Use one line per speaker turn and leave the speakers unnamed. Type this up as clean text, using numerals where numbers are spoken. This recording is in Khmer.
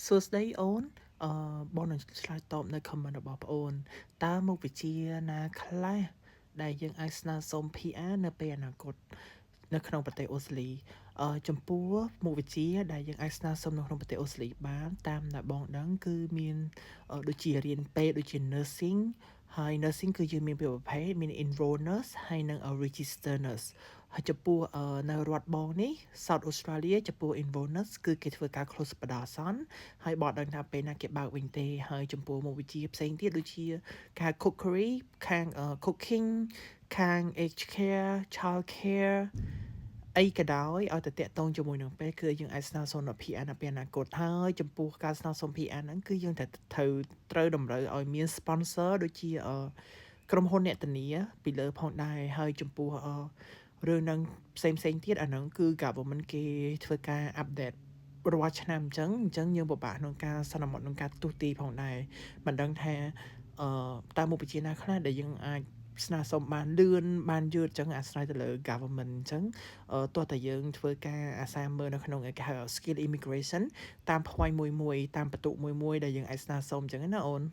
សួស្តីអូនបងនឹងឆ្លើយតបនៅ comment របស់ប្អូនតើមុខវិជ្ជាណាខ្លះដែលយើងអាចស្នើសុំ PR នៅពេលអនាគតនៅក្នុងប្រទេសអូស្ត្រាលីចំពោះមុខវិជ្ជាដែលយើងអាចស្នើសុំនៅក្នុងប្រទេសអូស្ត្រាលីបានតាមដែលបងដឹងគឺមានដូចជារៀនពេទ្យដូចជា nursing ហើយ nursing គឺយើងមានពីរប្រភេទមាន enroll nurse ហើយនិង register nurse ហើយចំពោះនៅរដ្ឋបងនេះ South Australia ចំពោះ enroll nurse គឺគេធ្វើការ close បដាអាសន្នហើយបកដឹងថាពេលណាគេបើកវិញទេហើយចំពោះមុខវិជ្ជាផ្សេងទៀតដូចជាខាង cookery ខាងcooking ខាង aged care child care អីក៏ដោយឲ្យតែតាក់ទងជាមួយនឹងពេលគឺយើងអាចស្នើសុំនៅ PR នៅពេលអនាគតហើយចំពោះការស្នើសុំ PR ហ្នឹងគឺយើងត្រូវតម្រូវឲ្យមាន sponsor ដូចជាក្រុមហ៊ុនអ្នកធានាពីលើផងដែរហើយចំពោះរឿងហ្នឹងផ្សេងទៀតអាហ្នឹងគឺ government គេធ្វើការ update រាល់ឆ្នាំអញ្ចឹងយើងពិបាកក្នុងការសន្មត់ក្នុងការទូទីផងដែរមិនដឹងថាតើមុខវិជ្ជាណាខ្លះដែលយើងអាចស្នើសុំបានលឿនបានយឺតអញ្ចឹងអាស្រ័យទៅលើ government អញ្ចឹងទោះតែយើងធ្វើការអាសាមើលនៅក្នុងគេហៅ skill immigration តាម point មួយតាមបន្ទុកមួយដែលយើងអាចស្នើសុំអញ្ចឹងណាអូន